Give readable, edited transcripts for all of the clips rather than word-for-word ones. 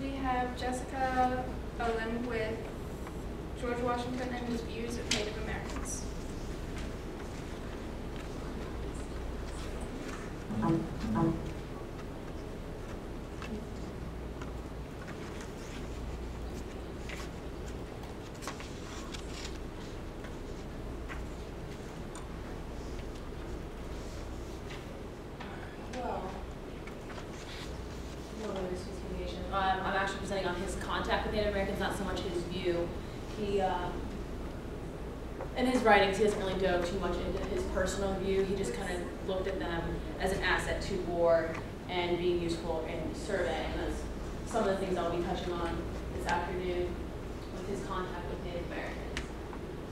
We have Jessica Owen with George Washington and his views of Native Americans. I'm actually presenting on his contact with Native Americans, not so much his view. He, in his writings, he doesn't really go too much into his personal view. He just kind of looked at them as an asset to war and being useful in surveying. That's some of the things I'll be touching on this afternoon with his contact with Native Americans.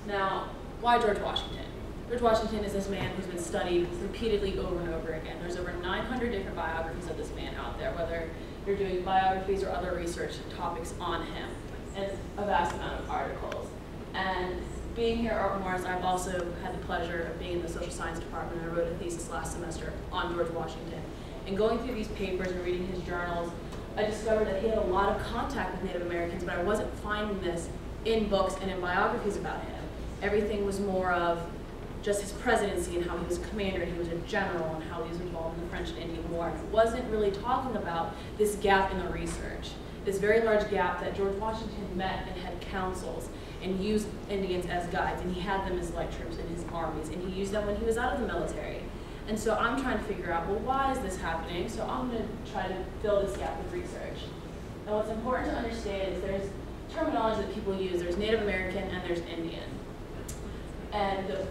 Now, why George Washington? George Washington is this man who's been studied repeatedly over and over again. There's over 900 different biographies of this man out there, whether you're doing biographies or other research topics on him, and a vast amount of articles. And being here at Art Morris, I've also had the pleasure of being in the social science department. I wrote a thesis last semester on George Washington. And going through these papers and reading his journals, I discovered that he had a lot of contact with Native Americans, but I wasn't finding this in books and in biographies about him. Everything was more of just his presidency and how he was a commander and he was a general and how he was involved in the French and Indian War. And it wasn't really talking about this gap in the research, this very large gap that George Washington met and had councils and used Indians as guides, and he had them as light troops in his armies, and he used them when he was out of the military. And so I'm trying to figure out, well, why is this happening? So I'm going to try to fill this gap with research. And what's important to understand is there's terminology that people use. There's Native American and there's Indian. And the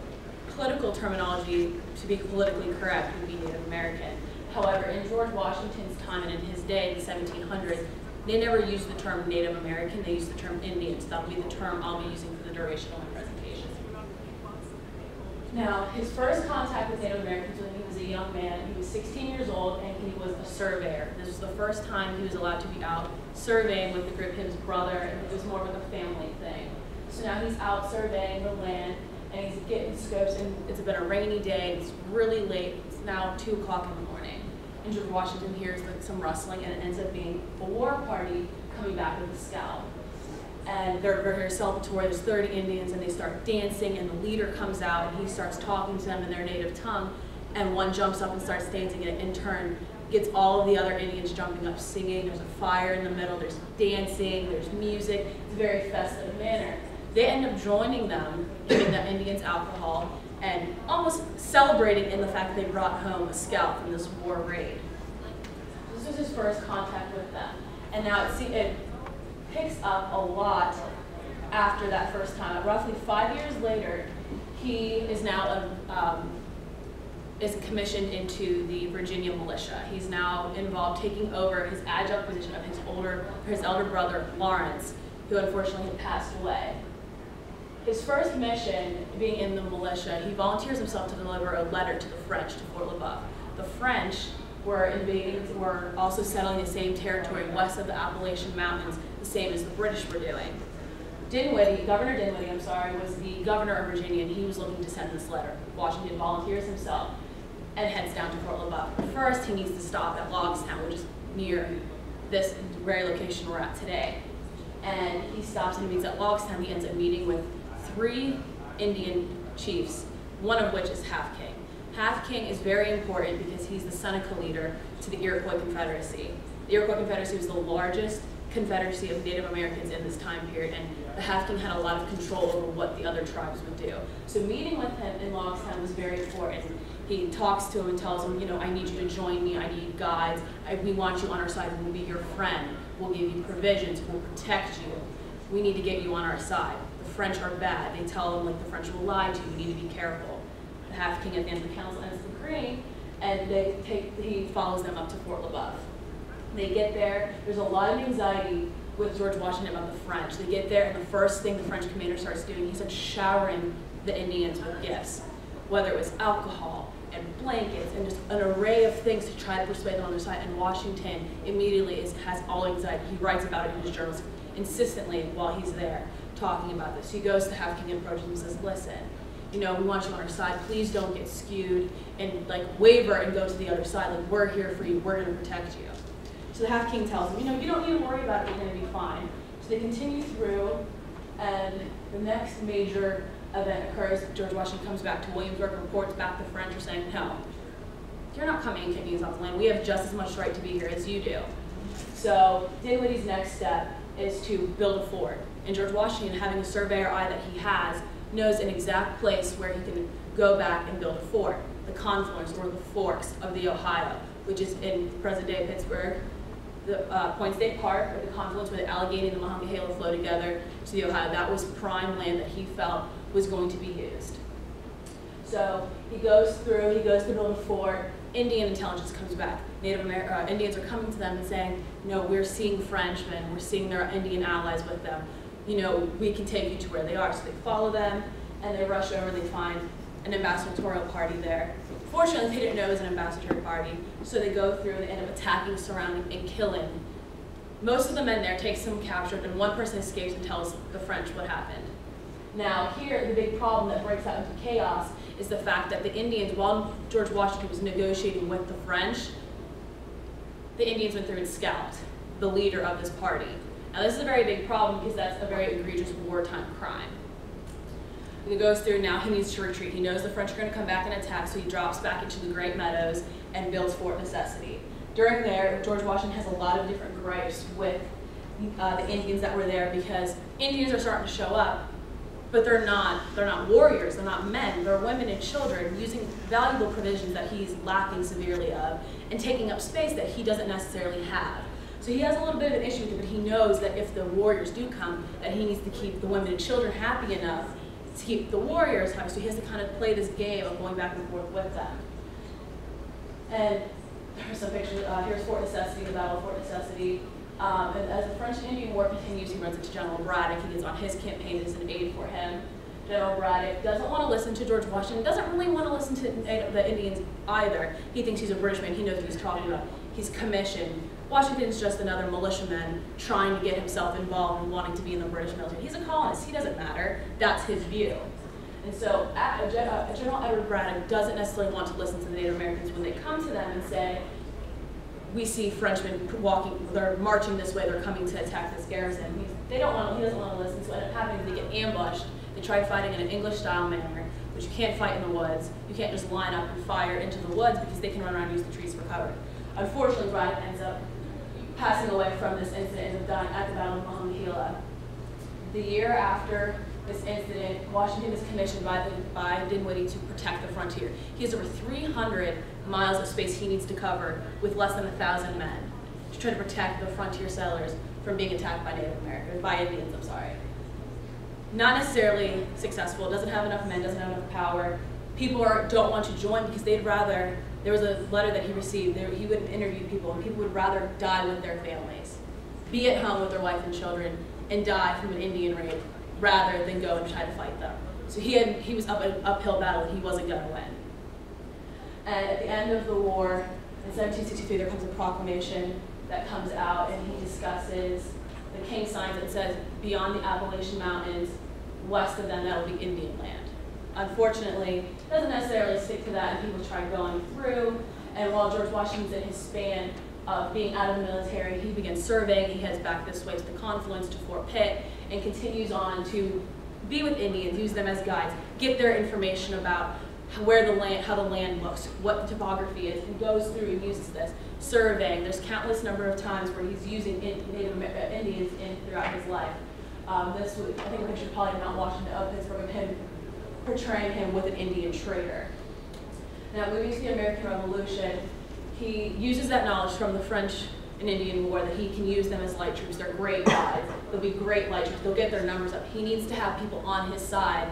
political terminology, to be politically correct, would be Native American. However, in George Washington's time and in his day, in the 1700s, they never used the term Native American, they used the term Indian. So that would be the term I'll be using for the duration of my presentation. Now, his first contact with Native Americans when he was a young man, he was 16 years old and he was a surveyor. This was the first time he was allowed to be out surveying with the group, his brother, and it was more of a family thing. So now he's out surveying the land and he's getting scopes, and it's been a rainy day, it's really late, it's now 2 o'clock in the morning. And George Washington hears like some rustling, and it ends up being a war party coming back with a scout. And they're here celebratory, there's 30 Indians, and they start dancing, and the leader comes out, and he starts talking to them in their native tongue, and one jumps up and starts dancing, and in turn gets all of the other Indians jumping up, singing, there's a fire in the middle, there's dancing, there's music, it's a very festive manner. They end up joining them, giving the Indians alcohol, and almost celebrating in the fact that they brought home a scout from this war raid. This was his first contact with them. And now it picks up a lot after that first time. Roughly 5 years later, he is now is commissioned into the Virginia militia. He's now involved taking over his adjunct position of his elder brother, Lawrence, who unfortunately had passed away. His first mission, being in the militia, he volunteers himself to deliver a letter to the French, to Fort Le-Boeuf. The French were also settling the same territory west of the Appalachian Mountains, the same as the British were doing. Governor Dinwiddie, was the governor of Virginia, and he was looking to send this letter. Washington volunteers himself and heads down to Fort Le-Boeuf. But first, he needs to stop at Logstown, which is near this very location we're at today. And he stops and he meets at Logstown. He ends up meeting with 3 Indian chiefs, one of which is Half King. Half King is very important because he's the Seneca leader to the Iroquois Confederacy. The Iroquois Confederacy was the largest confederacy of Native Americans in this time period, and the Half King had a lot of control over what the other tribes would do. So meeting with him in Logstown was very important. He talks to him and tells him, I need you to join me, I need guides, we want you on our side, we'll be your friend, we'll give you provisions, we'll protect you, we need to get you on our side. The French are bad. They tell him the French will lie to you, we need to be careful. The Half King at the end of the council ends the decree, and he follows them up to Fort Le-Boeuf. They get there, there's a lot of anxiety with George Washington about the French. They get there, and the first thing the French commander starts doing, he starts showering the Indians with gifts, whether it was alcohol and blankets and just an array of things to try to persuade them on their side. And Washington immediately has all anxiety. He writes about it in his journals insistently while he's there talking about this. He goes to Half King and approaches him and says, listen, we want you on our side. Please don't get skewed and waver and go to the other side. We're here for you. We're going to protect you. So the Half King tells them, you know, you don't need to worry about it, you're going to be fine. So they continue through, and the next major event occurs. George Washington comes back to Williamsburg, reports back the French are saying, no, you're not coming and kicking us off the land. We have just as much right to be here as you do. So Dinwiddie's next step is to build a fort. And George Washington, having a surveyor eye that he has, knows an exact place where he can go back and build a fort, the confluence or the forks of the Ohio, which is in present-day Pittsburgh, the Point State Park, or the confluence where the Allegheny and the Monongahela flow together to the Ohio. That was prime land that he felt was going to be used. So he goes through, he goes to build a fort. Indian intelligence comes back. Indians are coming to them and saying, no, we're seeing Frenchmen, we're seeing their Indian allies with them. You know, we can take you to where they are. So they follow them, and they rush over, they find an ambassadorial party there. Fortunately, they didn't know it was an ambassadorial party, so they go through, they end up attacking, surrounding, and killing. Most of the men there take some captured, and one person escapes and tells the French what happened. Now, here, the big problem that breaks out into chaos is the fact that the Indians, while George Washington was negotiating with the French, the Indians went through and scalped the leader of this party. Now, this is a very big problem because that's a very egregious wartime crime. He goes through, now he needs to retreat. He knows the French are going to come back and attack, so he drops back into the Great Meadows and builds Fort Necessity. During there, George Washington has a lot of different gripes with the Indians that were there because Indians are starting to show up, but they're not warriors, they're not men, they're women and children using valuable provisions that he's lacking severely of and taking up space that he doesn't necessarily have. So he has a little bit of an issue with it, but he knows that if the warriors do come, that he needs to keep the women and children happy enough to keep the warriors happy. So he has to kind of play this game of going back and forth with them. And there's some pictures. Here's Fort Necessity, the Battle of Fort Necessity. And as the French and Indian War continues, he runs into General Braddock. He gets on his campaign as an aide for him. General Braddock doesn't want to listen to George Washington, doesn't really want to listen to the Indians either. He thinks he's a British man, he knows what he's talking about. He's commissioned. Washington's just another militiaman trying to get himself involved and wanting to be in the British military. He's a colonist, he doesn't matter. That's his view. And so General Edward Braddock doesn't necessarily want to listen to the Native Americans when they come to them and say, we see Frenchmen walking, they're marching this way, they're coming to attack this garrison. He doesn't want to listen, so what ends up happening is they get ambushed. They try fighting in an English-style manner, which you can't fight in the woods. You can't just line up and fire into the woods because they can run around and use the trees for cover. Unfortunately, Braddock ends up passing away from this incident, ends up dying at the Battle of Monongahela. The year after this incident, Washington is commissioned by Dinwiddie to protect the frontier. He has over 300 miles of space he needs to cover with less than 1,000 men to try to protect the frontier settlers from being attacked by Native Americans, by Indians, I'm sorry. Not necessarily successful, doesn't have enough men, doesn't have enough power. People don't want to join because they'd rather, there was a letter that he received, he would interview people and people would rather die with their families, be at home with their wife and children, and die from an Indian raid rather than go and try to fight them. So he was up an uphill battle and he wasn't going to win. And at the end of the war, in 1763, there comes a proclamation that comes out and he discusses, the king signs it and says, beyond the Appalachian Mountains, west of them, that will be Indian land. Unfortunately, it doesn't necessarily stick to that, and people try going through. And while George Washington's in his span of being out of the military, he begins surveying. He heads back this way to the confluence, to Fort Pitt, and continues on to be with Indians, use them as guides, get their information about where the land, how the land looks, what the topography is, and goes through and uses this. Surveying, there's countless number of times where he's using Native Indians throughout his life. I think a picture probably of Mount Washington of Pittsburgh of him portraying him with an Indian trader. Now, moving to the American Revolution, he uses that knowledge from the French and Indian War that he can use them as light troops. They're great guys. They'll be great light troops. They'll get their numbers up. He needs to have people on his side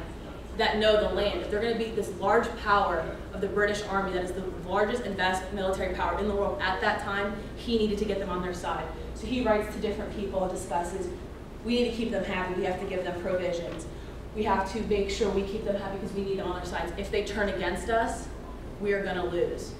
that know the land. If they're going to be this large power of the British Army that is the largest and best military power in the world at that time, he needed to get them on their side. So he writes to different people and discusses, we need to keep them happy. We have to give them provisions. We have to make sure we keep them happy because we need them on our sides. If they turn against us, we are going to lose.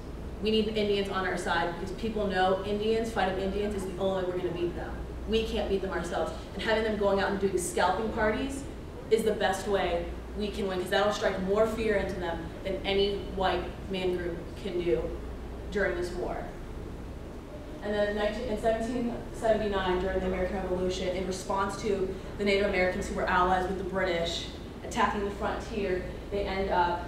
We need the Indians on our side because people know Indians, fighting Indians is the only way we're going to beat them. We can't beat them ourselves. And having them going out and doing scalping parties is the best way we can win because that'll strike more fear into them than any white man group can do during this war. And then in 1779, during the American Revolution, in response to the Native Americans who were allies with the British attacking the frontier, he ends up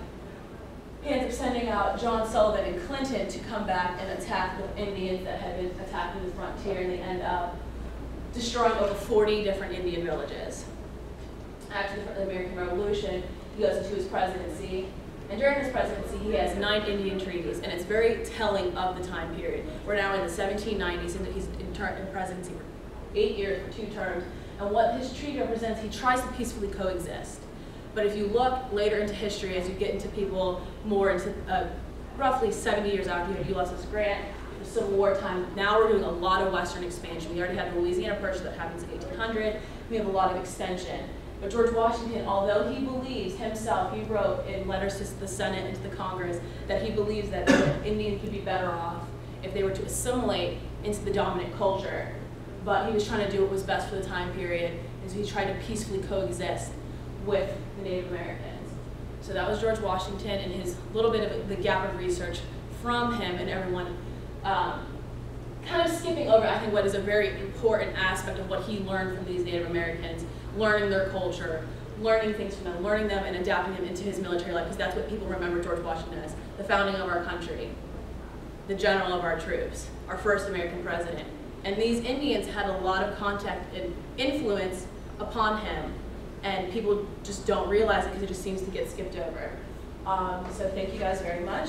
sending out John Sullivan and Clinton to come back and attack the Indians that had been attacking the frontier, and they end up destroying over 40 different Indian villages. After the American Revolution, he goes into his presidency, and during his presidency, he has 9 Indian treaties, and it's very telling of the time period. We're now in the 1790s, and he's in presidency for 8 years, for 2 terms, and what his treaty represents, he tries to peacefully coexist. But if you look later into history, as you get into people more into roughly 70 years after you have Ulysses Grant, the Civil War time, now we're doing a lot of Western expansion. We already have the Louisiana Purchase that happens in 1800. We have a lot of extension. But George Washington, although he believes himself, he wrote in letters to the Senate and to the Congress that he believes that the Indians would be better off if they were to assimilate into the dominant culture. But he was trying to do what was best for the time period, and so he tried to peacefully coexist with the Native Americans. So that was George Washington and his little bit of the gap of research from him and everyone. Kind of skipping over, I think, what is a very important aspect of what he learned from these Native Americans, learning their culture, learning things from them, learning them and adapting them into his military life, because that's what people remember George Washington as, the founding of our country, the general of our troops, our first American president. And these Indians had a lot of contact and influence upon him, and people just don't realize it because it just seems to get skipped over. So thank you guys very much.